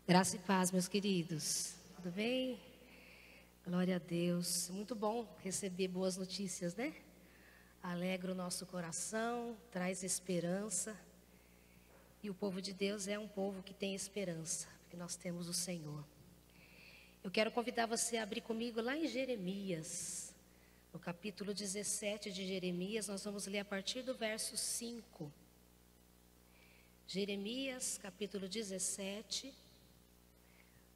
Graça e paz, meus queridos. Tudo bem? Glória a Deus. Muito bom receber boas notícias, né? Alegra o nosso coração, traz esperança. E o povo de Deus é um povo que tem esperança, porque nós temos o Senhor. Eu quero convidar você a abrir comigo lá em Jeremias, no capítulo 17 de Jeremias, nós vamos ler a partir do verso 5. Jeremias, capítulo 17,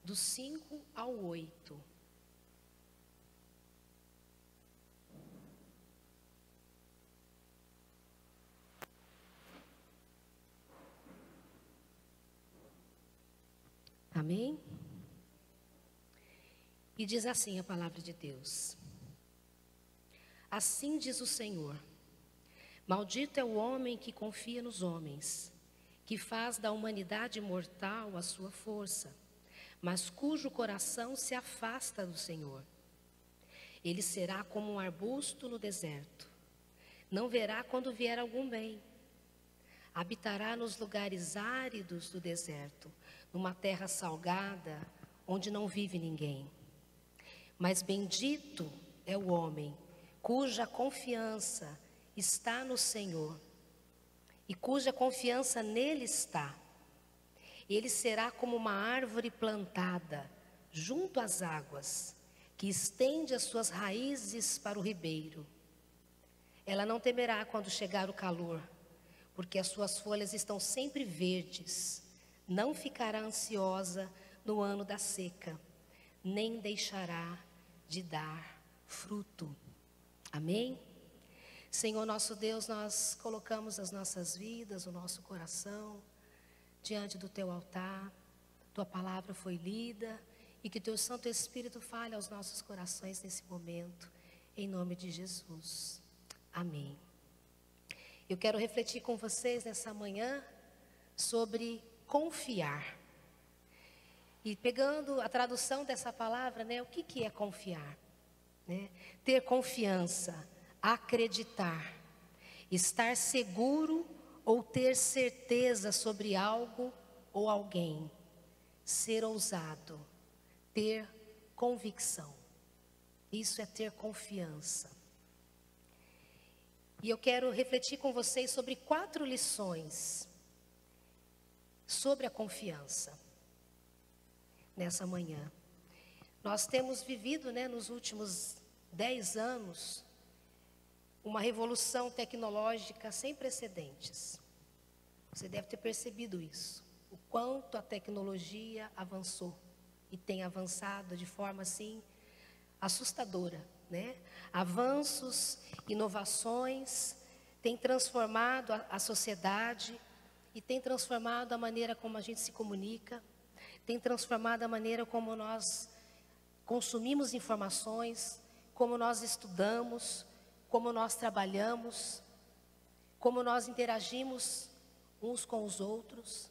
do 5 ao 8. Amém? E diz assim a palavra de Deus: Assim diz o Senhor: Maldito é o homem que confia nos homens, que faz da humanidade mortal a sua força, mas cujo coração se afasta do Senhor. Ele será como um arbusto no deserto, não verá quando vier algum bem. Habitará nos lugares áridos do deserto, numa terra salgada, onde não vive ninguém. Mas bendito é o homem cuja confiança está no Senhor e cuja confiança nele está. Ele será como uma árvore plantada junto às águas, que estende as suas raízes para o ribeiro. Ela não temerá quando chegar o calor, porque as suas folhas estão sempre verdes. Não ficará ansiosa no ano da seca, nem deixará de dar fruto. Amém? Senhor nosso Deus, nós colocamos as nossas vidas, o nosso coração diante do Teu altar. Tua palavra foi lida e que Teu Santo Espírito fale aos nossos corações nesse momento, em nome de Jesus. Amém. Eu quero refletir com vocês nessa manhã sobre confiar. E pegando a tradução dessa palavra, né, o que é confiar? Né? Ter confiança, acreditar, estar seguro ou ter certeza sobre algo ou alguém, ser ousado, ter convicção. Isso é ter confiança. E eu quero refletir com vocês sobre 4 lições sobre a confiança nessa manhã. Nós temos vivido, né, nos últimos 10 anos, uma revolução tecnológica sem precedentes. Você deve ter percebido isso, o quanto a tecnologia avançou e tem avançado de forma assim assustadora, né? Avanços, inovações têm transformado a sociedade e tem transformado a maneira como a gente se comunica, tem transformado a maneira como nós consumimos informações, como nós estudamos, como nós trabalhamos, como nós interagimos uns com os outros.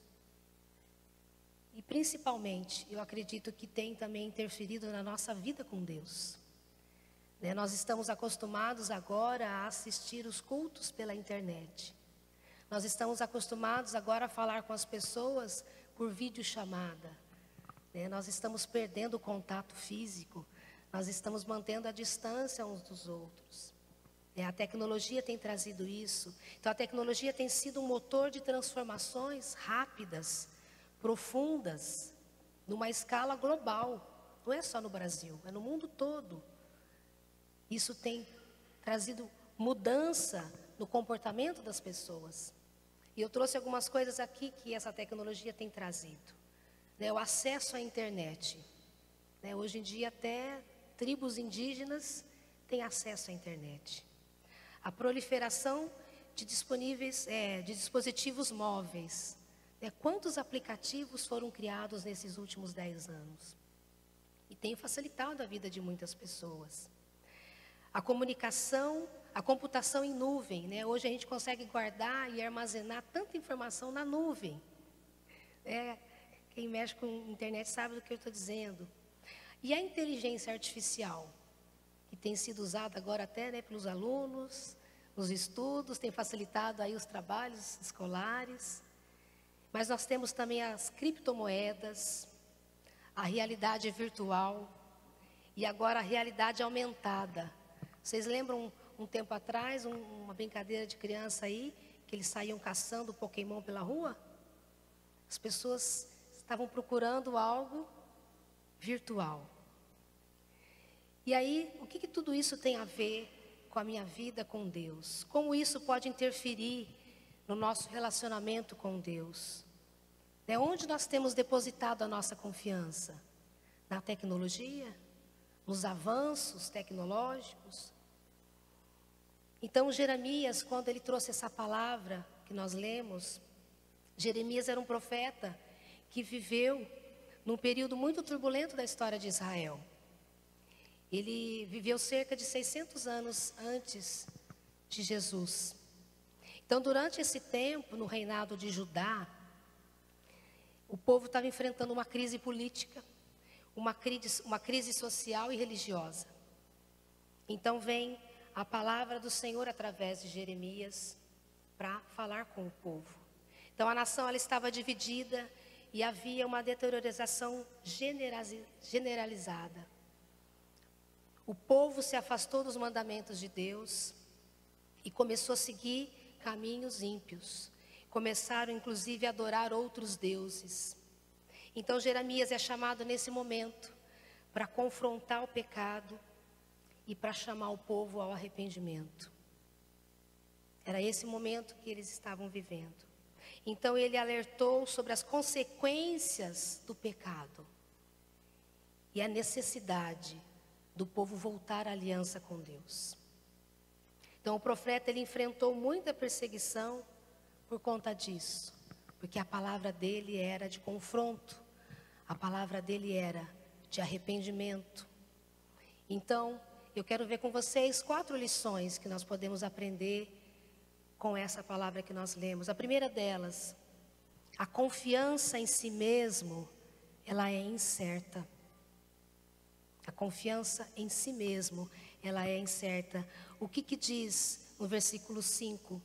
E principalmente, eu acredito que tem também interferido na nossa vida com Deus. Né? Nós estamos acostumados agora a assistir os cultos pela internet. Nós estamos acostumados agora a falar com as pessoas por videochamada. Né? Nós estamos perdendo o contato físico. Nós estamos mantendo a distância uns dos outros. A tecnologia tem trazido isso. Então a tecnologia tem sido um motor de transformações rápidas, profundas, numa escala global. Não é só no Brasil, é no mundo todo. Isso tem trazido mudança no comportamento das pessoas. E eu trouxe algumas coisas aqui que essa tecnologia tem trazido. Né, o acesso à internet. Né, hoje em dia até tribos indígenas têm acesso à internet. A proliferação de dispositivos móveis. Né, quantos aplicativos foram criados nesses últimos 10 anos? E tem facilitado a vida de muitas pessoas. A comunicação, a computação em nuvem. Né? Hoje a gente consegue guardar e armazenar tanta informação na nuvem. Quem mexe com a internet sabe do que eu estou dizendo. E a inteligência artificial, que tem sido usada agora até, né, pelos alunos, nos estudos, tem facilitado aí os trabalhos escolares. Mas nós temos também as criptomoedas, a realidade virtual e agora a realidade aumentada. Vocês lembram um tempo atrás, uma brincadeira de criança aí, que eles saíam caçando Pokémon pela rua? As pessoas estavam procurando algo virtual. E aí, o que tudo isso tem a ver com a minha vida com Deus? Como isso pode interferir no nosso relacionamento com Deus? É onde nós temos depositado a nossa confiança? Na tecnologia? Nos avanços tecnológicos? Então, Jeremias, quando ele trouxe essa palavra que nós lemos, Jeremias era um profeta que viveu num período muito turbulento da história de Israel. Ele viveu cerca de 600 anos antes de Jesus. Então, durante esse tempo, no reinado de Judá, o povo estava enfrentando uma crise política, uma crise social e religiosa. Então, vem a palavra do Senhor através de Jeremias para falar com o povo. Então, a nação ela estava dividida e havia uma deteriorização generalizada. O povo se afastou dos mandamentos de Deus e começou a seguir caminhos ímpios. Começaram, inclusive, a adorar outros deuses. Então, Jeremias é chamado nesse momento para confrontar o pecado e para chamar o povo ao arrependimento. Era esse momento que eles estavam vivendo. Então, ele alertou sobre as consequências do pecado e a necessidade do povo voltar à aliança com Deus. Então o profeta ele enfrentou muita perseguição por conta disso, porque a palavra dele era de confronto, a palavra dele era de arrependimento. Então eu quero ver com vocês 4 lições que nós podemos aprender com essa palavra que nós lemos. A primeira delas, a confiança em si mesmo, ela é incerta. A confiança em si mesmo, ela é incerta. O que diz no versículo 5?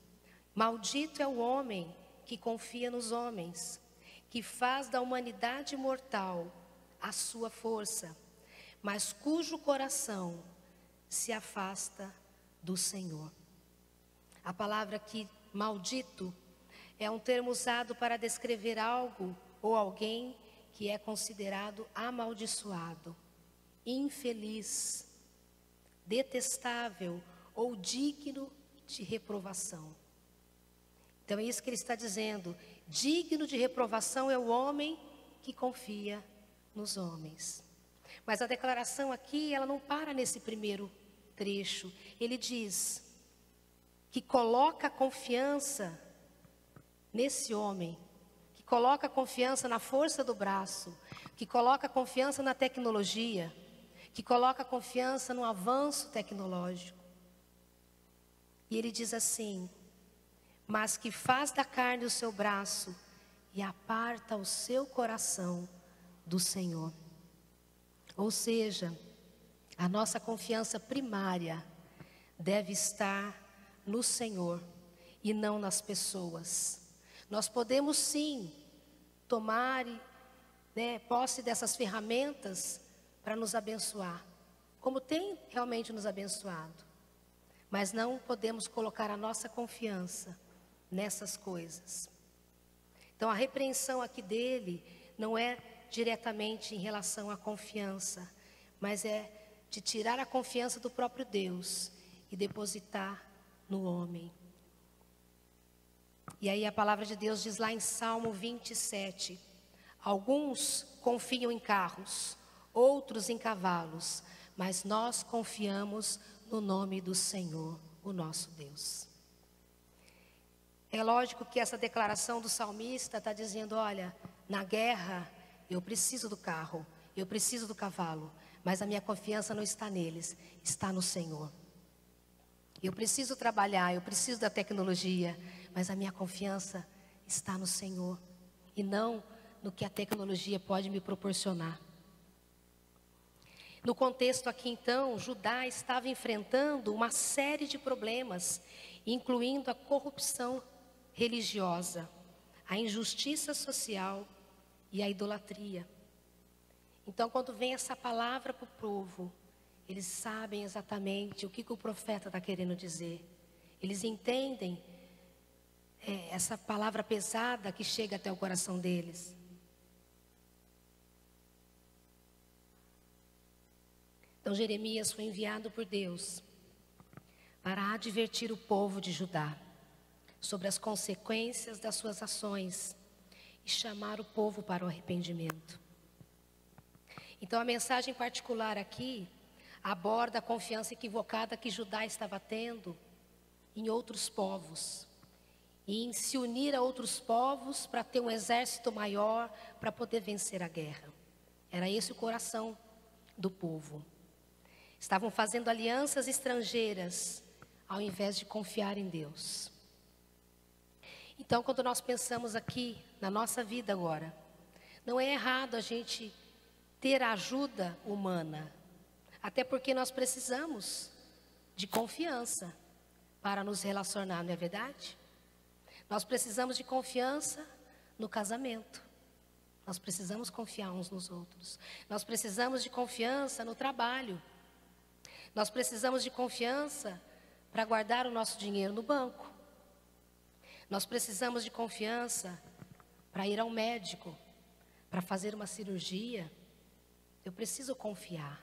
Maldito é o homem que confia nos homens, que faz da humanidade mortal a sua força, mas cujo coração se afasta do Senhor. A palavra aqui, maldito, é um termo usado para descrever algo ou alguém que é considerado amaldiçoado, infeliz, detestável ou digno de reprovação. Então é isso que ele está dizendo. Digno de reprovação é o homem que confia nos homens. Mas a declaração aqui, ela não para nesse primeiro trecho. Ele diz que coloca a confiança nesse homem, que coloca a confiança na força do braço, que coloca a confiança na tecnologia, que coloca confiança no avanço tecnológico. E ele diz assim: mas que faz da carne o seu braço e aparta o seu coração do Senhor. Ou seja, a nossa confiança primária deve estar no Senhor e não nas pessoas. Nós podemos sim tomar posse dessas ferramentas para nos abençoar, como tem realmente nos abençoado. Mas não podemos colocar a nossa confiança nessas coisas. Então a repreensão aqui dele não é diretamente em relação à confiança, mas é de tirar a confiança do próprio Deus e depositar no homem. E aí a palavra de Deus diz lá em Salmo 27, alguns confiam em carros, outros em cavalos, mas nós confiamos no nome do Senhor, o nosso Deus. É lógico que essa declaração do salmista está dizendo, olha, na guerra eu preciso do carro, eu preciso do cavalo, mas a minha confiança não está neles, está no Senhor. Eu preciso trabalhar, eu preciso da tecnologia, mas a minha confiança está no Senhor e não no que a tecnologia pode me proporcionar. No contexto aqui então, Judá estava enfrentando uma série de problemas, incluindo a corrupção religiosa, a injustiça social e a idolatria. Então, quando vem essa palavra para o povo, eles sabem exatamente o que o profeta está querendo dizer. Eles entendem essa palavra pesada que chega até o coração deles. Então, Jeremias foi enviado por Deus para advertir o povo de Judá sobre as consequências das suas ações e chamar o povo para o arrependimento. Então, a mensagem particular aqui aborda a confiança equivocada que Judá estava tendo em outros povos e em se unir a outros povos para ter um exército maior para poder vencer a guerra. Era esse o coração do povo. Estavam fazendo alianças estrangeiras ao invés de confiar em Deus. Então, quando nós pensamos aqui na nossa vida agora, não é errado a gente ter ajuda humana, até porque nós precisamos de confiança para nos relacionar, não é verdade? Nós precisamos de confiança no casamento. Nós precisamos confiar uns nos outros. Nós precisamos de confiança no trabalho. Nós precisamos de confiança para guardar o nosso dinheiro no banco. Nós precisamos de confiança para ir ao médico, para fazer uma cirurgia. Eu preciso confiar.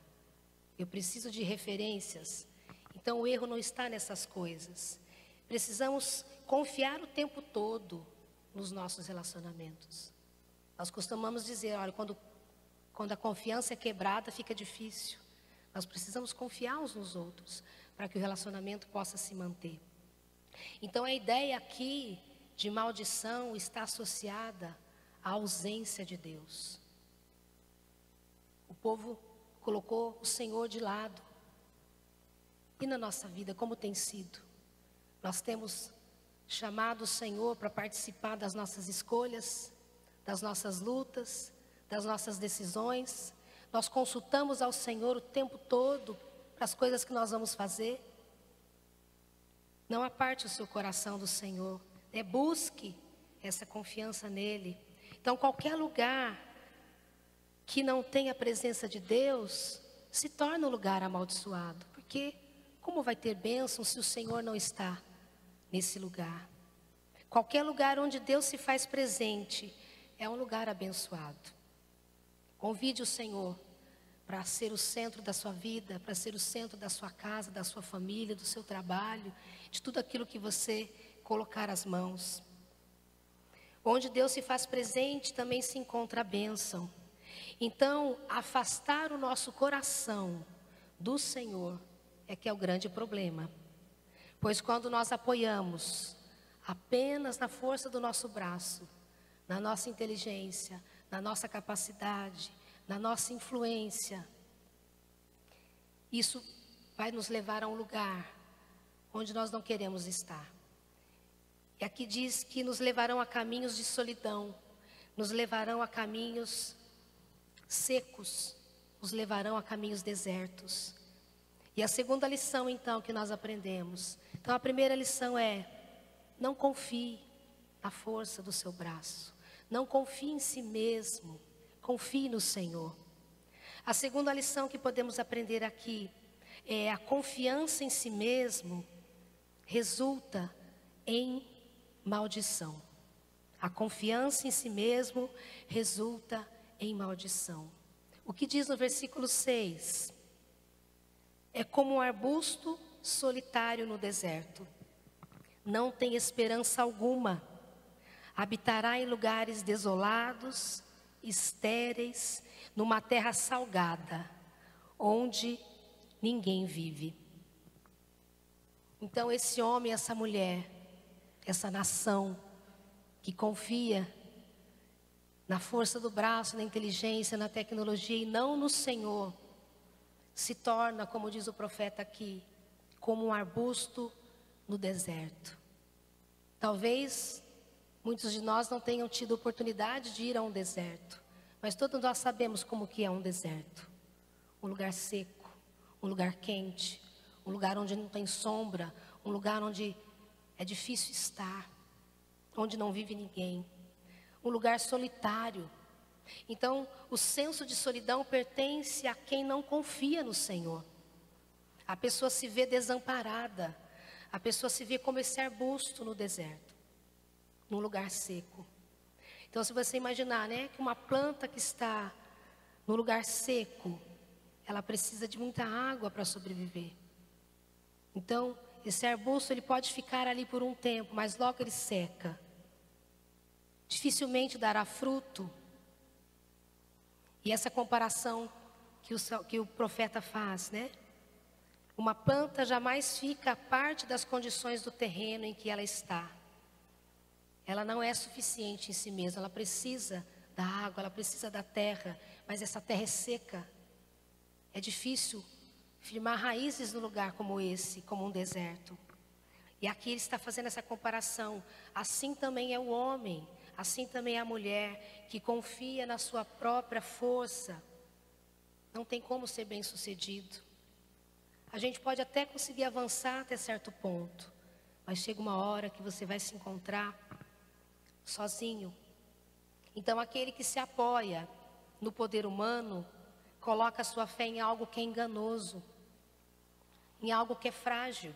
Eu preciso de referências. Então o erro não está nessas coisas. Precisamos confiar o tempo todo nos nossos relacionamentos. Nós costumamos dizer, olha, quando a confiança é quebrada, fica difícil. Nós precisamos confiar uns nos outros para que o relacionamento possa se manter. Então a ideia aqui de maldição está associada à ausência de Deus. O povo colocou o Senhor de lado. E na nossa vida, como tem sido? Nós temos chamado o Senhor para participar das nossas escolhas, das nossas lutas, das nossas decisões. Nós consultamos ao Senhor o tempo todo para as coisas que nós vamos fazer. Não aparte o seu coração do Senhor, busque essa confiança nele. Então, qualquer lugar que não tenha a presença de Deus, se torna um lugar amaldiçoado. Porque como vai ter bênção se o Senhor não está nesse lugar? Qualquer lugar onde Deus se faz presente é um lugar abençoado. Convide o Senhor para ser o centro da sua vida, para ser o centro da sua casa, da sua família, do seu trabalho, de tudo aquilo que você colocar as mãos. Onde Deus se faz presente também se encontra a bênção. Então, afastar o nosso coração do Senhor é que é o grande problema. Pois quando nós apoiamos apenas na força do nosso braço, na nossa inteligência, na nossa capacidade, na nossa influência, isso vai nos levar a um lugar onde nós não queremos estar. E aqui diz que nos levarão a caminhos de solidão, nos levarão a caminhos secos, nos levarão a caminhos desertos. E a segunda lição, então, que nós aprendemos. Então, a primeira lição é: não confie na força do seu braço. Não confie em si mesmo. Confie no Senhor. A segunda lição que podemos aprender aqui é: a confiança em si mesmo resulta em maldição. A confiança em si mesmo resulta em maldição. O que diz no versículo 6? É como um arbusto solitário no deserto. Não tem esperança alguma. Habitará em lugares desolados, estéreis, numa terra salgada, onde ninguém vive. Então esse homem, essa mulher, essa nação que confia na força do braço, na inteligência, na tecnologia e não no Senhor, se torna, como diz o profeta aqui, como um arbusto no deserto. Talvez muitos de nós não tenham tido oportunidade de ir a um deserto, mas todos nós sabemos como que é um deserto. Um lugar seco, um lugar quente, um lugar onde não tem sombra, um lugar onde é difícil estar, onde não vive ninguém. Um lugar solitário. Então, o senso de solidão pertence a quem não confia no Senhor. A pessoa se vê desamparada, a pessoa se vê como esse arbusto no deserto, num lugar seco. Então, se você imaginar, né, que uma planta que está no lugar seco, ela precisa de muita água para sobreviver. Então, esse arbusto ele pode ficar ali por um tempo, mas logo ele seca. Dificilmente dará fruto. E essa comparação que o profeta faz, né? Uma planta jamais fica a parte das condições do terreno em que ela está. Ela não é suficiente em si mesma, ela precisa da água, ela precisa da terra, mas essa terra é seca. É difícil firmar raízes num lugar como esse, como um deserto. E aqui ele está fazendo essa comparação. Assim também é o homem, assim também é a mulher que confia na sua própria força. Não tem como ser bem-sucedido. A gente pode até conseguir avançar até certo ponto, mas chega uma hora que você vai se encontrar sozinho. Então, aquele que se apoia no poder humano, coloca a sua fé em algo que é enganoso, em algo que é frágil.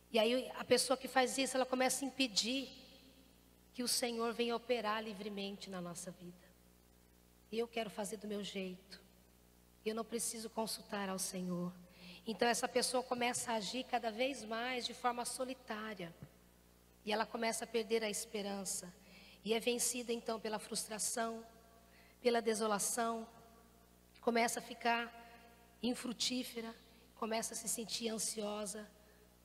E aí, a pessoa que faz isso, ela começa a impedir que o Senhor venha operar livremente na nossa vida. Eu quero fazer do meu jeito. Eu não preciso consultar ao Senhor. Então essa pessoa começa a agir cada vez mais de forma solitária. E ela começa a perder a esperança. E é vencida então pela frustração, pela desolação. Começa a ficar infrutífera, começa a se sentir ansiosa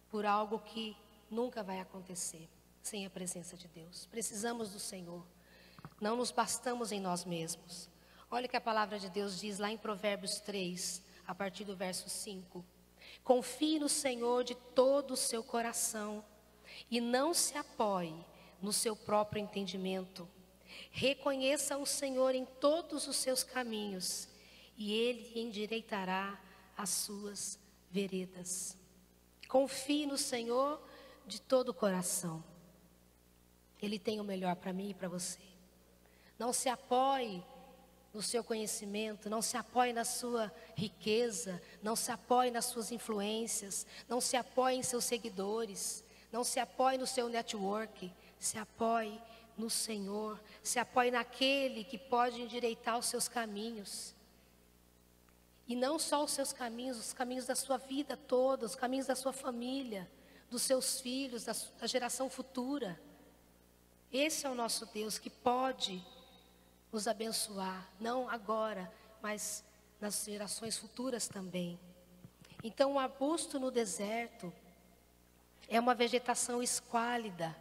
por algo que nunca vai acontecer sem a presença de Deus. Precisamos do Senhor. Não nos bastamos em nós mesmos. Olha o que a palavra de Deus diz lá em Provérbios 3, a partir do verso 5. Confie no Senhor de todo o seu coração e não se apoie no seu próprio entendimento. Reconheça o Senhor em todos os seus caminhos e Ele endireitará as suas veredas. Confie no Senhor de todo o coração. Ele tem o melhor para mim e para você. Não se apoie no seu conhecimento, não se apoie na sua riqueza, não se apoie nas suas influências, não se apoie em seus seguidores, não se apoie no seu network, se apoie no Senhor, se apoie naquele que pode endireitar os seus caminhos. E não só os seus caminhos, os caminhos da sua vida toda, os caminhos da sua família, dos seus filhos, da geração futura. Esse é o nosso Deus que pode nos abençoar, não agora, mas nas gerações futuras também. Então, o arbusto no deserto é uma vegetação esquálida,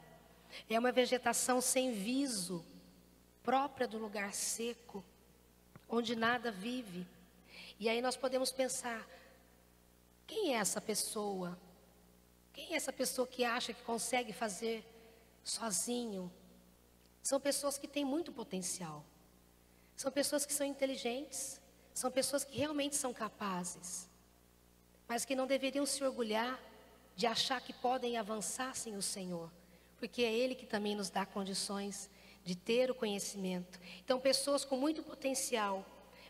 é uma vegetação sem viso, própria do lugar seco, onde nada vive. E aí nós podemos pensar, quem é essa pessoa? Quem é essa pessoa que acha que consegue fazer sozinho? São pessoas que têm muito potencial. São pessoas que são inteligentes, são pessoas que realmente são capazes, mas que não deveriam se orgulhar de achar que podem avançar sem o Senhor, porque é Ele que também nos dá condições de ter o conhecimento. Então, pessoas com muito potencial,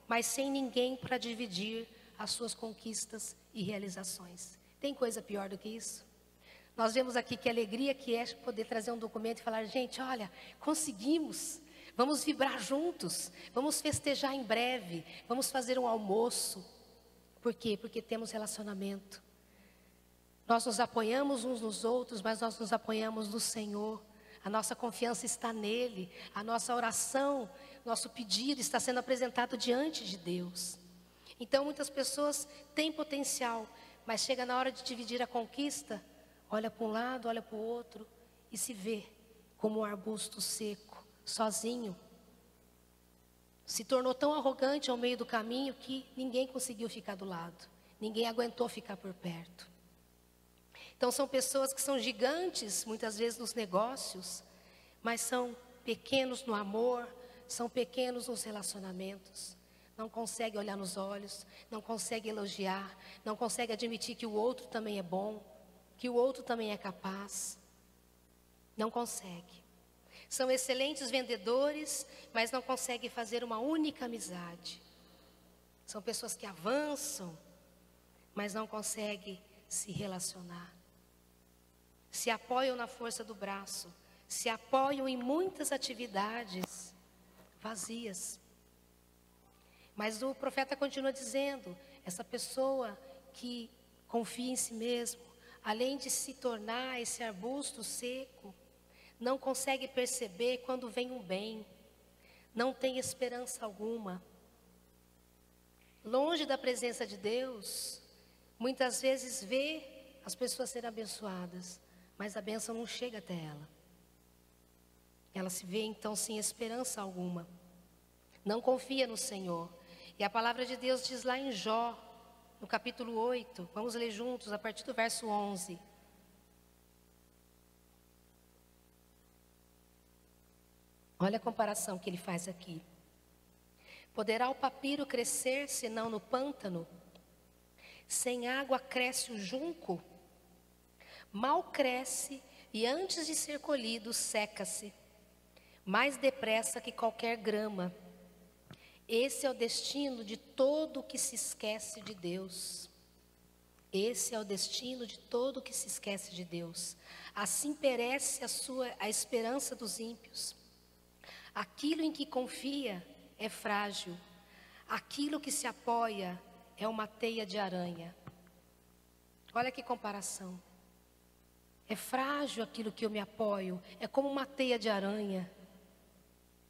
mas sem ninguém para dividir as suas conquistas e realizações. Tem coisa pior do que isso? Nós vemos aqui que alegria que é poder trazer um documento e falar, gente, olha, conseguimos. Vamos vibrar juntos, vamos festejar em breve, vamos fazer um almoço. Por quê? Porque temos relacionamento. Nós nos apoiamos uns nos outros, mas nós nos apoiamos no Senhor. A nossa confiança está nele, a nossa oração, nosso pedido está sendo apresentado diante de Deus. Então muitas pessoas têm potencial, mas chega na hora de dividir a conquista, olha para um lado, olha para o outro e se vê como um arbusto seco. Sozinho, se tornou tão arrogante ao meio do caminho que ninguém conseguiu ficar do lado, ninguém aguentou ficar por perto. Então são pessoas que são gigantes muitas vezes nos negócios, mas são pequenos no amor, são pequenos nos relacionamentos. Não consegue olhar nos olhos, não consegue elogiar, não consegue admitir que o outro também é bom, que o outro também é capaz. Não consegue. São excelentes vendedores, mas não conseguem fazer uma única amizade. São pessoas que avançam, mas não conseguem se relacionar. Se apoiam na força do braço, se apoiam em muitas atividades vazias. Mas o profeta continua dizendo, essa pessoa que confia em si mesmo, além de se tornar esse arbusto seco, não consegue perceber quando vem um bem, não tem esperança alguma. Longe da presença de Deus, muitas vezes vê as pessoas serem abençoadas, mas a bênção não chega até ela. Ela se vê então sem esperança alguma, não confia no Senhor. E a palavra de Deus diz lá em Jó, no capítulo 8, vamos ler juntos a partir do verso 11. Olha a comparação que ele faz aqui. Poderá o papiro crescer senão no pântano? Sem água cresce o junco? Mal cresce e antes de ser colhido seca-se, mais depressa que qualquer grama. Esse é o destino de todo o que se esquece de Deus. Esse é o destino de todo o que se esquece de Deus. Assim perece a esperança dos ímpios. Aquilo em que confia é frágil. Aquilo que se apoia é uma teia de aranha. Olha que comparação. É frágil aquilo que eu me apoio, é como uma teia de aranha.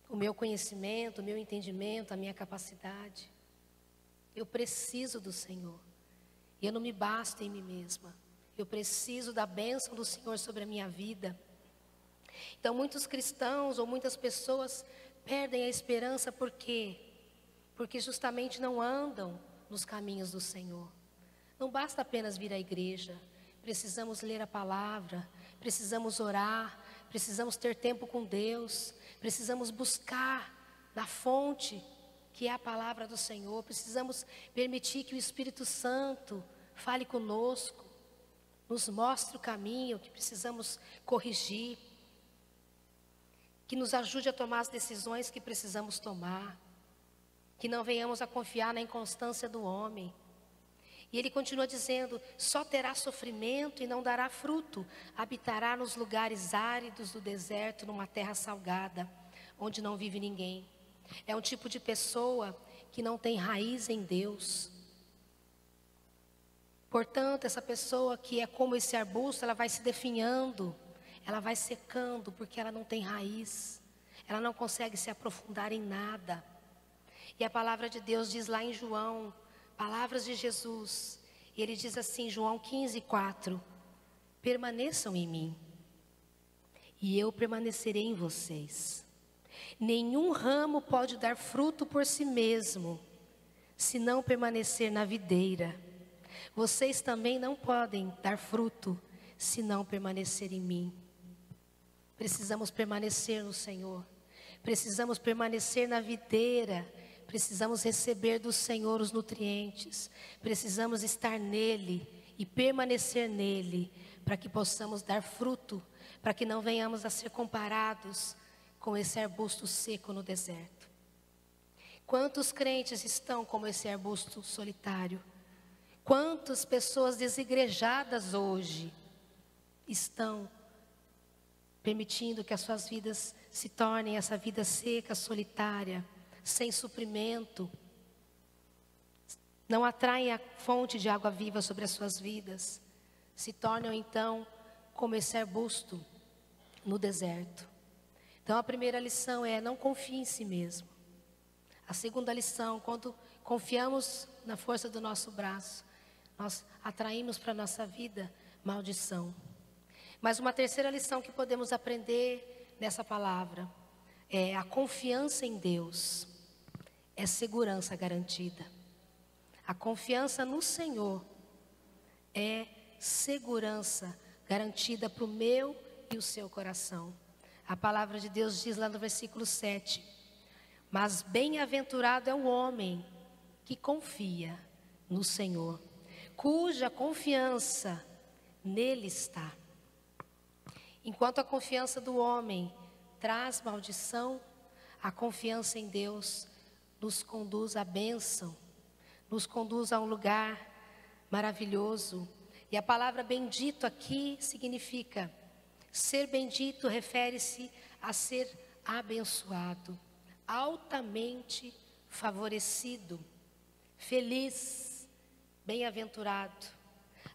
O meu conhecimento, o meu entendimento, a minha capacidade. Eu preciso do Senhor. E eu não me basto em mim mesma. Eu preciso da bênção do Senhor sobre a minha vida. Então muitos cristãos ou muitas pessoas perdem a esperança por quê? Porque justamente não andam nos caminhos do Senhor. Não basta apenas vir à igreja. Precisamos ler a palavra, precisamos orar, precisamos ter tempo com Deus, precisamos buscar na fonte que é a palavra do Senhor, precisamos permitir que o Espírito Santo fale conosco, nos mostre o caminho que precisamos corrigir, que nos ajude a tomar as decisões que precisamos tomar, que não venhamos a confiar na inconstância do homem. E ele continua dizendo, só terá sofrimento e não dará fruto, habitará nos lugares áridos do deserto, numa terra salgada, onde não vive ninguém. É um tipo de pessoa que não tem raiz em Deus. Portanto, essa pessoa que é como esse arbusto, ela vai se definhando, ela vai secando, porque ela não tem raiz, ela não consegue se aprofundar em nada. E a palavra de Deus diz lá em João, palavras de Jesus, e ele diz assim, João 15:4, permaneçam em mim, e eu permanecerei em vocês. Nenhum ramo pode dar fruto por si mesmo, se não permanecer na videira. Vocês também não podem dar fruto, se não permanecer em mim. Precisamos permanecer no Senhor, precisamos permanecer na videira. Precisamos receber do Senhor os nutrientes. Precisamos estar nele e permanecer nele, para que possamos dar fruto, para que não venhamos a ser comparados com esse arbusto seco no deserto. Quantos crentes estão como esse arbusto solitário? Quantas pessoas desigrejadas hoje estão permitindo que as suas vidas se tornem essa vida seca, solitária, sem suprimento, não atraem a fonte de água viva sobre as suas vidas, se tornam então como esse arbusto no deserto. Então a primeira lição é, não confie em si mesmo. A segunda lição, quando confiamos na força do nosso braço, nós atraímos para a nossa vida maldição. Mas uma terceira lição que podemos aprender nessa palavra é a confiança em Deus. É segurança garantida. A confiança no Senhor é segurança garantida para o meu e o seu coração. A palavra de Deus diz lá no versículo 7, mas bem-aventurado é o homem que confia no Senhor, cuja confiança nele está. Enquanto a confiança do homem traz maldição, a confiança em Deus nos conduz à bênção, nos conduz a um lugar maravilhoso. E a palavra bendito aqui significa, ser bendito refere-se a ser abençoado, altamente favorecido, feliz, bem-aventurado.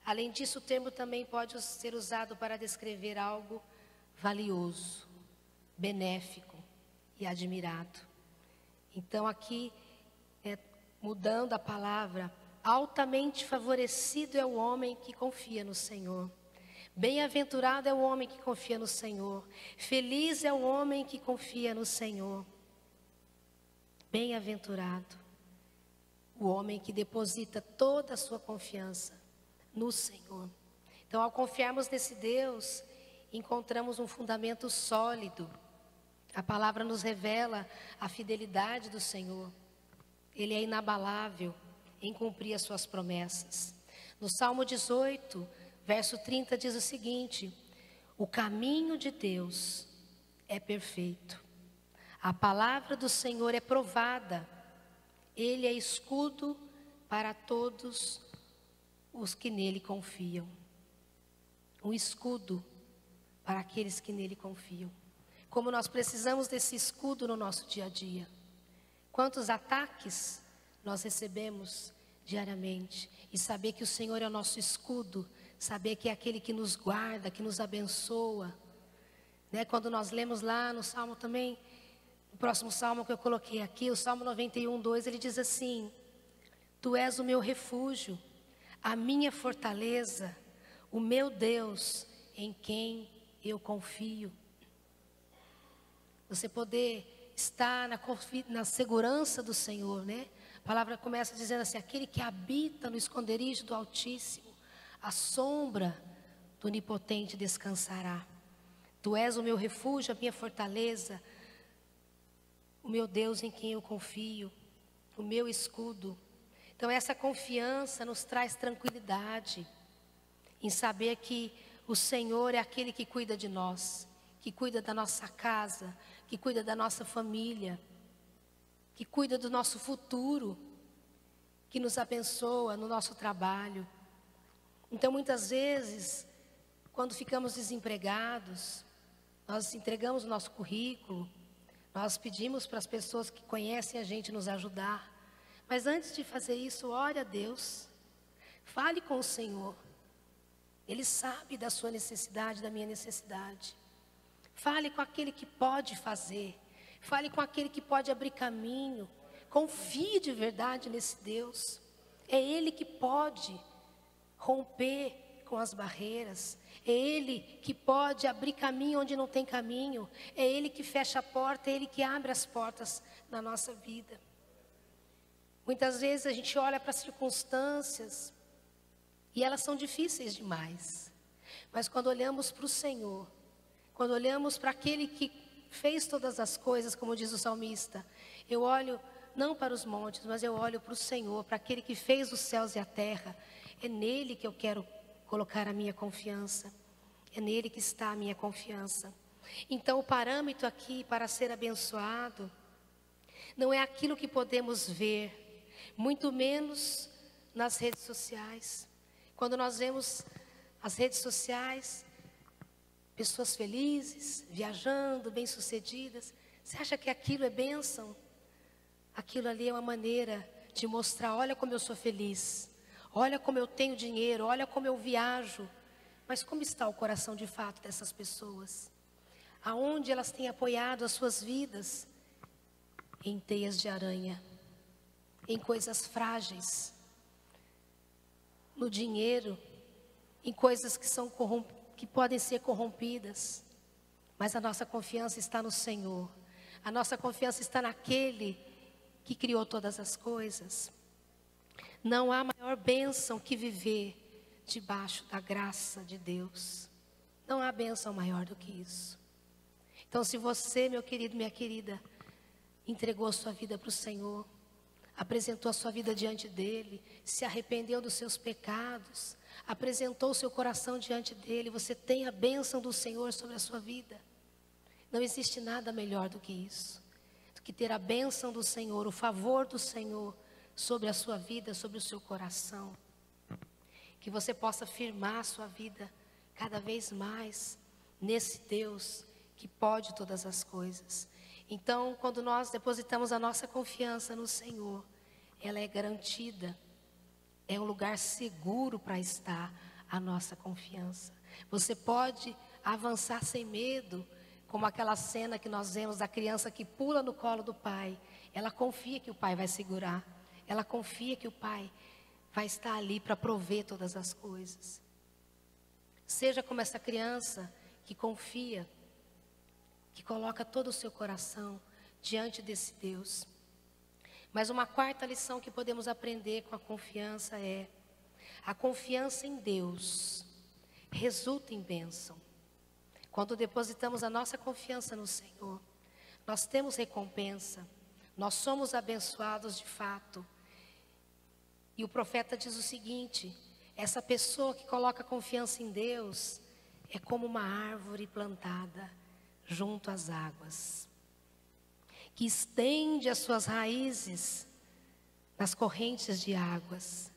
Além disso, o termo também pode ser usado para descrever algo valioso, benéfico e admirado. Então aqui, mudando a palavra, altamente favorecido é o homem que confia no Senhor. Bem-aventurado é o homem que confia no Senhor. Feliz é o homem que confia no Senhor. Bem-aventurado o homem que deposita toda a sua confiança no Senhor. Então, ao confiarmos nesse Deus, encontramos um fundamento sólido. A palavra nos revela a fidelidade do Senhor. Ele é inabalável em cumprir as suas promessas. No Salmo 18, verso 30 diz o seguinte: o caminho de Deus é perfeito. A palavra do Senhor é provada. Ele é escudo para todos os que nele confiam. Um escudo para aqueles que nele confiam. Como nós precisamos desse escudo no nosso dia a dia. Quantos ataques nós recebemos diariamente. E saber que o Senhor é o nosso escudo. Saber que é aquele que nos guarda, que nos abençoa. Quando nós lemos lá no Salmo também, o próximo Salmo que eu coloquei aqui, o Salmo 91, 2, ele diz assim: Tu és o meu refúgio, a minha fortaleza, o meu Deus, em quem eu confio. Você poder estar na segurança do Senhor, A palavra começa dizendo assim: aquele que habita no esconderijo do Altíssimo, a sombra do Onipotente descansará. Tu és o meu refúgio, a minha fortaleza, o meu Deus em quem eu confio, o meu escudo. Então essa confiança nos traz tranquilidade, em saber que o Senhor é aquele que cuida de nós, que cuida da nossa casa, que cuida da nossa família, que cuida do nosso futuro, que nos abençoa no nosso trabalho. Então muitas vezes, quando ficamos desempregados, nós entregamos o nosso currículo, nós pedimos para as pessoas que conhecem a gente nos ajudar. Mas antes de fazer isso, ore a Deus. Fale com o Senhor. Ele sabe da sua necessidade, da minha necessidade. Fale com aquele que pode fazer. Fale com aquele que pode abrir caminho. Confie de verdade nesse Deus. É Ele que pode romper com as barreiras. É Ele que pode abrir caminho onde não tem caminho. É Ele que fecha a porta, é Ele que abre as portas na nossa vida. Muitas vezes a gente olha para as circunstâncias e elas são difíceis demais. Mas quando olhamos para o Senhor, quando olhamos para aquele que fez todas as coisas, como diz o salmista, eu olho não para os montes, mas eu olho para o Senhor, para aquele que fez os céus e a terra. É nele que eu quero colocar a minha confiança. É nele que está a minha confiança. Então o parâmetro aqui para ser abençoado não é aquilo que podemos ver, muito menos nas redes sociais. Quando nós vemos as redes sociais, pessoas felizes, viajando, bem-sucedidas, você acha que aquilo é bênção? Aquilo ali é uma maneira de mostrar: olha como eu sou feliz, olha como eu tenho dinheiro, olha como eu viajo. Mas como está o coração de fato dessas pessoas? Aonde elas têm apoiado as suas vidas? Em teias de aranha, em coisas frágeis, no dinheiro, em coisas que podem ser corrompidas. Mas a nossa confiança está no Senhor. A nossa confiança está naquele que criou todas as coisas. Não há maior bênção que viver debaixo da graça de Deus. Não há bênção maior do que isso. Então, se você, meu querido, minha querida, entregou a sua vida para o Senhor, apresentou a sua vida diante dEle, se arrependeu dos seus pecados, apresentou o seu coração diante dEle, você tem a bênção do Senhor sobre a sua vida. Não existe nada melhor do que isso, do que ter a bênção do Senhor, o favor do Senhor sobre a sua vida, sobre o seu coração. Que você possa firmar a sua vida cada vez mais nesse Deus que pode todas as coisas. Então, quando nós depositamos a nossa confiança no Senhor, ela é garantida, é um lugar seguro para estar a nossa confiança. Você pode avançar sem medo, como aquela cena que nós vemos da criança que pula no colo do pai. Ela confia que o pai vai segurar, ela confia que o pai vai estar ali para prover todas as coisas. Seja como essa criança que confia, que coloca todo o seu coração diante desse Deus. Mas uma quarta lição que podemos aprender com a confiança é: a confiança em Deus resulta em bênção. Quando depositamos a nossa confiança no Senhor, nós temos recompensa, nós somos abençoados de fato. E o profeta diz o seguinte: essa pessoa que coloca confiança em Deus é como uma árvore plantada junto às águas, que estende as suas raízes nas correntes de águas,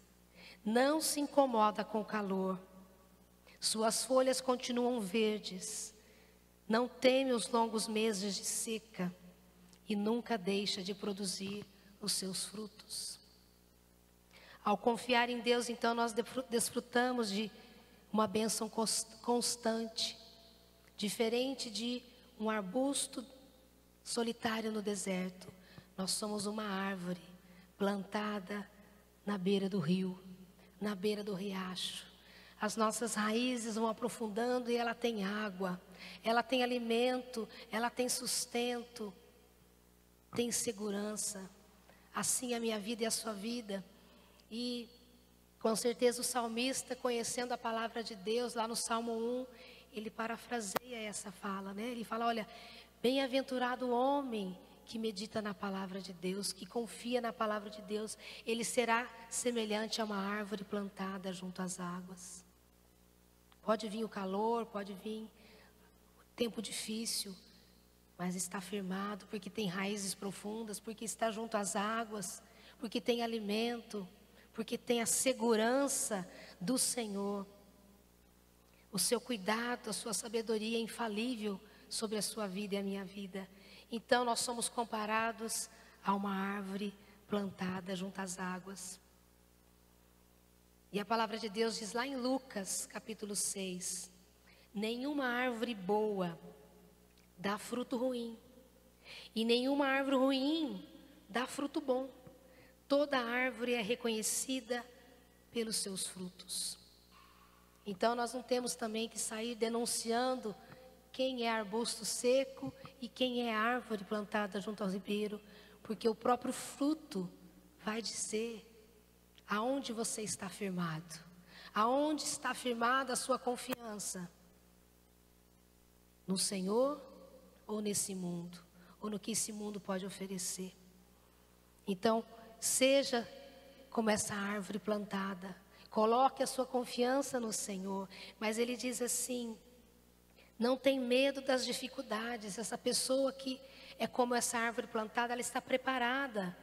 não se incomoda com o calor, suas folhas continuam verdes, não teme os longos meses de seca e nunca deixa de produzir os seus frutos. Ao confiar em Deus, então, nós desfrutamos de uma bênção constante, diferente de um arbusto solitário no deserto. Nós somos uma árvore plantada na beira do rio, na beira do riacho. As nossas raízes vão aprofundando e ela tem água, ela tem alimento, ela tem sustento, tem segurança. Assim a minha vida e a sua vida. E com certeza o salmista, conhecendo a palavra de Deus, lá no Salmo 1, ele parafraseia essa fala, né? Ele fala: olha, bem-aventurado o homem que medita na palavra de Deus, que confia na palavra de Deus, ele será semelhante a uma árvore plantada junto às águas. Pode vir o calor, pode vir o tempo difícil, mas está firmado, porque tem raízes profundas, porque está junto às águas, porque tem alimento, porque tem a segurança do Senhor. O seu cuidado, a sua sabedoria é infalível sobre a sua vida e a minha vida. Então nós somos comparados a uma árvore plantada junto às águas. E a palavra de Deus diz lá em Lucas, capítulo 6, nenhuma árvore boa dá fruto ruim, e nenhuma árvore ruim dá fruto bom. Toda árvore é reconhecida pelos seus frutos. Então nós não temos também que sair denunciando quem é arbusto seco e quem é árvore plantada junto ao ribeiro, porque o próprio fruto vai dizer aonde você está firmado, aonde está firmada a sua confiança, no Senhor ou nesse mundo, ou no que esse mundo pode oferecer. Então, seja como essa árvore plantada, coloque a sua confiança no Senhor, mas ele diz assim: não tem medo das dificuldades. Essa pessoa que é como essa árvore plantada, ela está preparada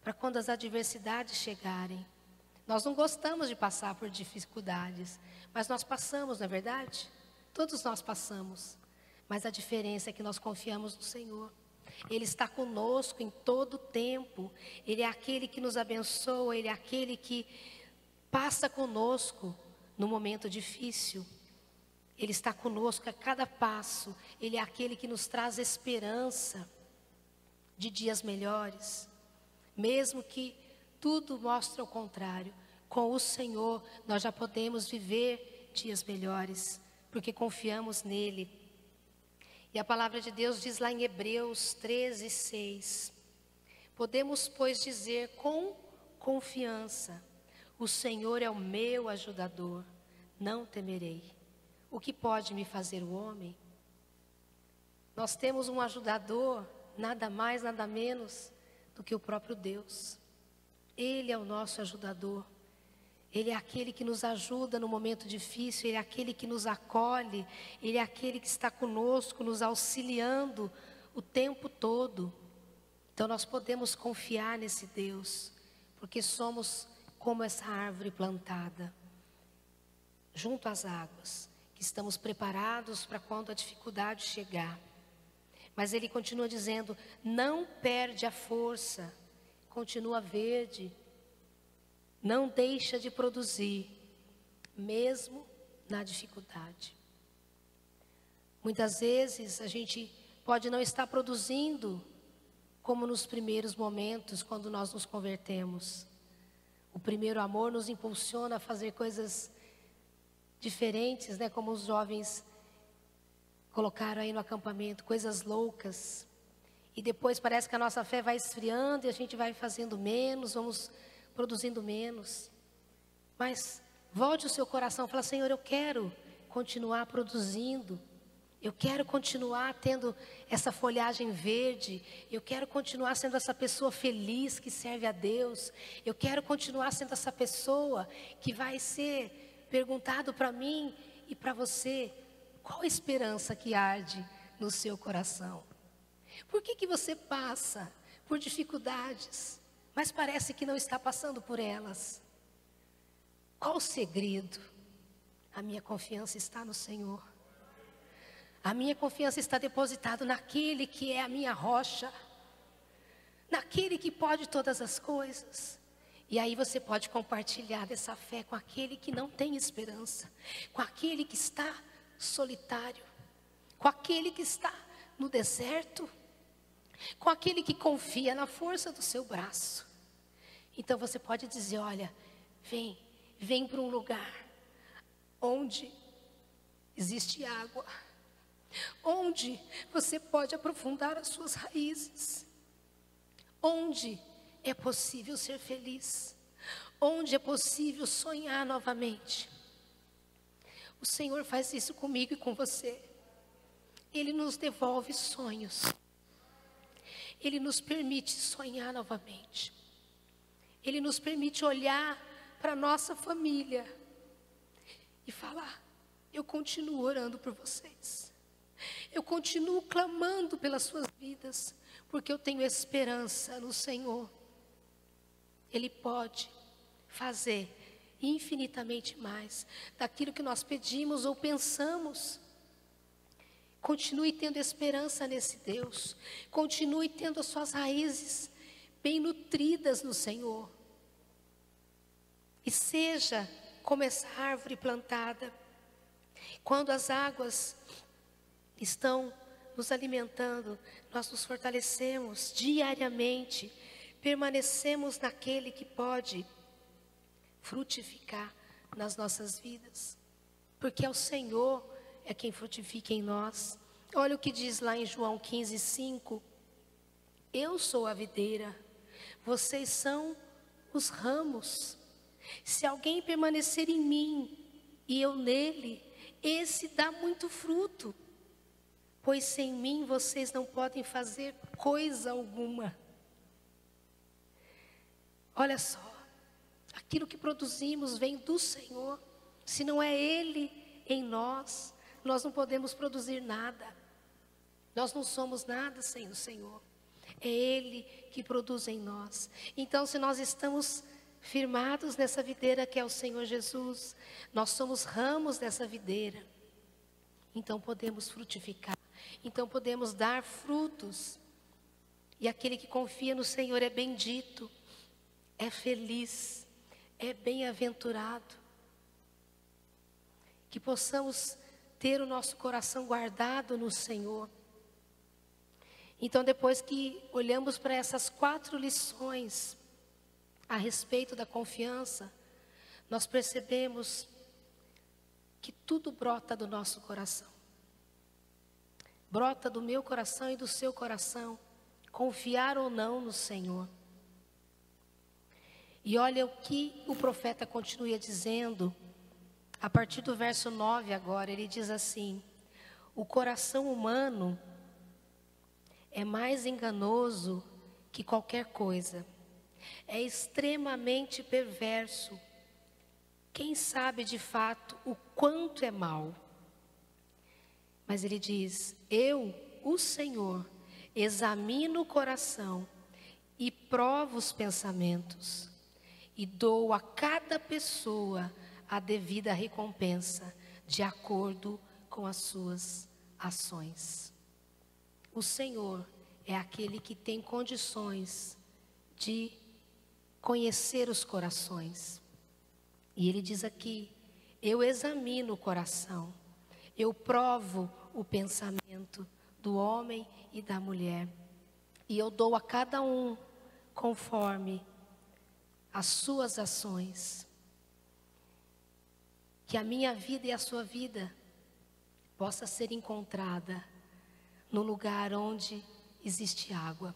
para quando as adversidades chegarem. Nós não gostamos de passar por dificuldades, mas nós passamos, não é verdade? Todos nós passamos, mas a diferença é que nós confiamos no Senhor. Ele está conosco em todo o tempo. Ele é aquele que nos abençoa, Ele é aquele que passa conosco no momento difícil. Ele está conosco a cada passo. Ele é aquele que nos traz esperança de dias melhores. Mesmo que tudo mostre o contrário, com o Senhor nós já podemos viver dias melhores, porque confiamos nele. E a palavra de Deus diz lá em Hebreus 13:6, podemos, pois, dizer com confiança: o Senhor é o meu ajudador, não temerei. O que pode me fazer o homem? Nós temos um ajudador, nada mais, nada menos do que o próprio Deus. Ele é o nosso ajudador. Ele é aquele que nos ajuda no momento difícil, Ele é aquele que nos acolhe, Ele é aquele que está conosco, nos auxiliando o tempo todo. Então nós podemos confiar nesse Deus, porque somos como essa árvore plantada, junto às águas, que estamos preparados para quando a dificuldade chegar. Mas Ele continua dizendo, não perde a força, continua verde, não deixa de produzir, mesmo na dificuldade. Muitas vezes a gente pode não estar produzindo como nos primeiros momentos, quando nós nos convertemos. O primeiro amor nos impulsiona a fazer coisas diferentes, né? Como os jovens colocaram aí no acampamento, coisas loucas. E depois parece que a nossa fé vai esfriando e a gente vai fazendo menos, vamos produzindo menos. Mas volte o seu coração e fala, Senhor, eu quero continuar produzindo. Eu quero continuar tendo essa folhagem verde. Eu quero continuar sendo essa pessoa feliz que serve a Deus. Eu quero continuar sendo essa pessoa que vai ser perguntado para mim e para você, qual a esperança que arde no seu coração? Por que você passa por dificuldades, mas parece que não está passando por elas? Qual o segredo? A minha confiança está no Senhor. A minha confiança está depositada naquele que é a minha rocha, naquele que pode todas as coisas. E aí você pode compartilhar dessa fé com aquele que não tem esperança, com aquele que está solitário, com aquele que está no deserto, com aquele que confia na força do seu braço. Então você pode dizer, olha, vem para um lugar onde existe água, onde você pode aprofundar as suas raízes, onde é possível ser feliz, onde é possível sonhar novamente. O Senhor faz isso comigo e com você. Ele nos devolve sonhos. Ele nos permite sonhar novamente. Ele nos permite olhar para a nossa família e falar, eu continuo orando por vocês. Eu continuo clamando pelas suas vidas, porque eu tenho esperança no Senhor. Ele pode fazer infinitamente mais daquilo que nós pedimos ou pensamos. Continue tendo esperança nesse Deus. Continue tendo as suas raízes bem nutridas no Senhor. E seja como essa árvore plantada. Quando as águas estão nos alimentando, nós nos fortalecemos diariamente. Permanecemos naquele que pode frutificar nas nossas vidas. Porque é o Senhor é quem frutifica em nós. Olha o que diz lá em João 15:5. Eu sou a videira, vocês são os ramos. Se alguém permanecer em mim e eu nele, esse dá muito fruto. Pois sem mim vocês não podem fazer coisa alguma. Olha só, aquilo que produzimos vem do Senhor. Se não é Ele em nós, nós não podemos produzir nada. Nós não somos nada sem o Senhor. É Ele que produz em nós. Então, se nós estamos firmados nessa videira que é o Senhor Jesus, nós somos ramos dessa videira. Então podemos frutificar. Então podemos dar frutos. E aquele que confia no Senhor é bendito, é feliz, é bem-aventurado. Que possamos ter o nosso coração guardado no Senhor. Então, depois que olhamos para essas 4 lições a respeito da confiança, nós percebemos que tudo brota do nosso coração. Brota do meu coração e do seu coração, confiar ou não no Senhor. E olha o que o profeta continua dizendo, a partir do verso 9 agora, ele diz assim: o coração humano é mais enganoso que qualquer coisa, é extremamente perverso. quem sabe de fato o quanto é mal? Mas ele diz: eu, o Senhor, examino o coração e provo os pensamentos e dou a cada pessoa a devida recompensa de acordo com as suas ações. O Senhor é aquele que tem condições de conhecer os corações. E ele diz aqui: eu examino o coração, eu provo o pensamento do homem e da mulher, e eu dou a cada um conforme as suas ações. Que a minha vida e a sua vida possa ser encontrada no lugar onde existe água.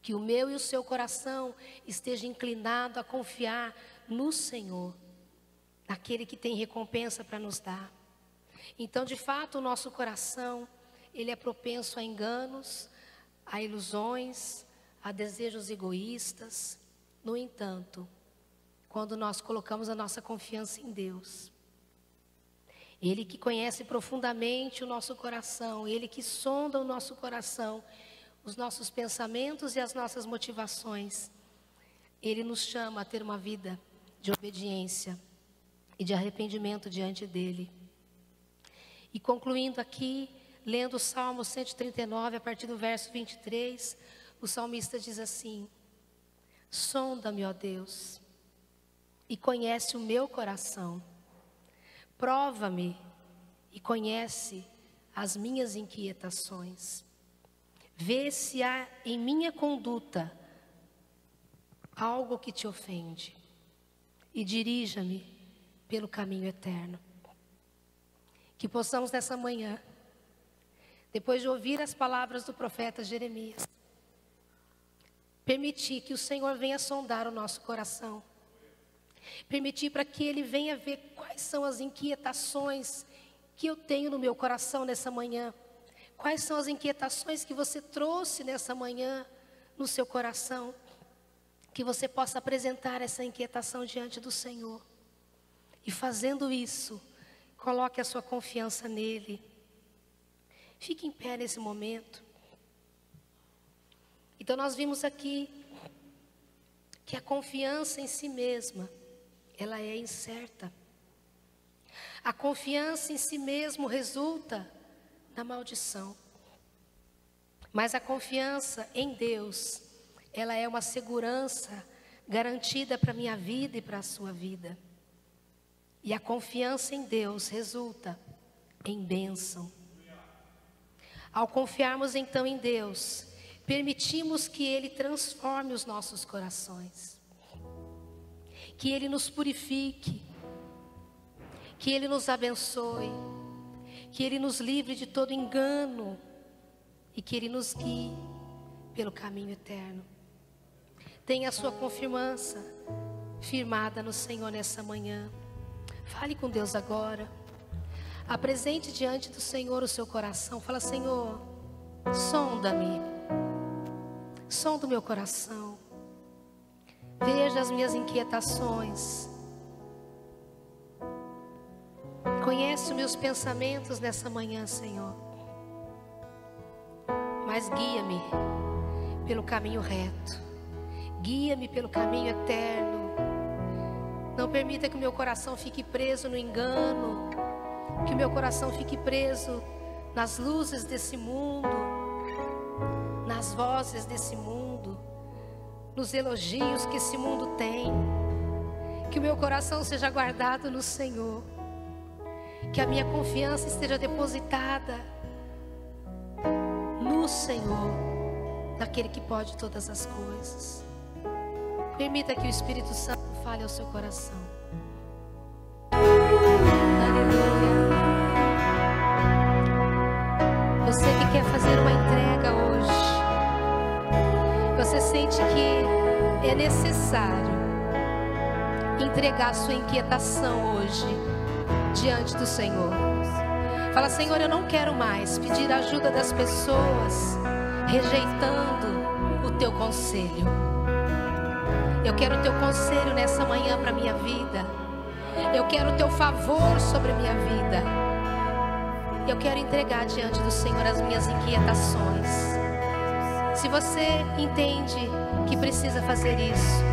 Que o meu e o seu coração esteja inclinado a confiar no Senhor, naquele que tem recompensa para nos dar. Então, de fato, o nosso coração, ele é propenso a enganos, a ilusões, a desejos egoístas. No entanto, quando nós colocamos a nossa confiança em Deus, Ele que conhece profundamente o nosso coração, Ele que sonda o nosso coração, os nossos pensamentos e as nossas motivações, Ele nos chama a ter uma vida de obediência e de arrependimento diante dEle. E concluindo aqui, lendo o Salmo 139, a partir do verso 23, o salmista diz assim: sonda-me, ó Deus, e conhece o meu coração. Prova-me e conhece as minhas inquietações. Vê se há em minha conduta algo que te ofende e dirija-me pelo caminho eterno. Que possamos nessa manhã, depois de ouvir as palavras do profeta Jeremias, permitir que o Senhor venha sondar o nosso coração. Permitir para que Ele venha ver quais são as inquietações que eu tenho no meu coração nessa manhã. Quais são as inquietações que você trouxe nessa manhã no seu coração. Que você possa apresentar essa inquietação diante do Senhor. E fazendo isso, coloque a sua confiança nele. Fique em pé nesse momento. Então nós vimos aqui que a confiança em si mesma, ela é incerta. A confiança em si mesmo resulta na maldição. Mas a confiança em Deus, ela é uma segurança garantida para a minha vida e para a sua vida. E a confiança em Deus resulta em bênção. Ao confiarmos então em Deus, permitimos que Ele transforme os nossos corações. Que Ele nos purifique. Que Ele nos abençoe. Que Ele nos livre de todo engano. E que Ele nos guie pelo caminho eterno. Tenha a sua confiança firmada no Senhor nessa manhã. Fale com Deus agora. Apresente diante do Senhor o seu coração. Fala: Senhor, sonda-me. Sonda o meu coração. Veja as minhas inquietações. Conhece os meus pensamentos nessa manhã, Senhor. Mas guia-me pelo caminho reto. Guia-me pelo caminho eterno. Não permita que o meu coração fique preso no engano. Que o meu coração fique preso nas luzes desse mundo, nas vozes desse mundo, nos elogios que esse mundo tem. Que o meu coração seja guardado no Senhor. Que a minha confiança esteja depositada no Senhor, naquele que pode todas as coisas. Permita que o Espírito Santo fale ao seu coração. Aleluia. Você que quer fazer uma entrega hoje, você sente que é necessário entregar a sua inquietação hoje diante do Senhor. Fala: Senhor, eu não quero mais pedir a ajuda das pessoas, rejeitando o teu conselho. Eu quero o teu conselho nessa manhã para a minha vida. Eu quero o teu favor sobre a minha vida. Eu quero entregar diante do Senhor as minhas inquietações. Se você entende que precisa fazer isso,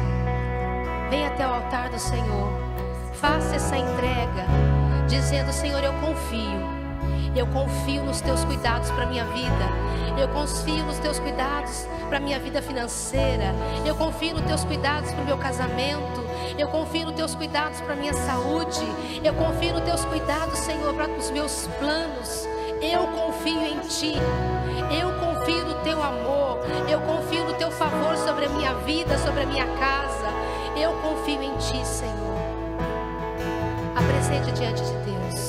venha até o altar do Senhor. Faça essa entrega, dizendo: Senhor, eu confio. Eu confio nos teus cuidados para a minha vida. Eu confio nos teus cuidados para a minha vida financeira. Eu confio nos teus cuidados para o meu casamento. Eu confio nos teus cuidados para a minha saúde. Eu confio nos teus cuidados, Senhor, para os meus planos. Eu confio em Ti. Eu confio no Teu amor. Eu confio no Teu favor sobre a minha vida, sobre a minha casa. Eu confio em Ti, Senhor. Apresente diante de Deus.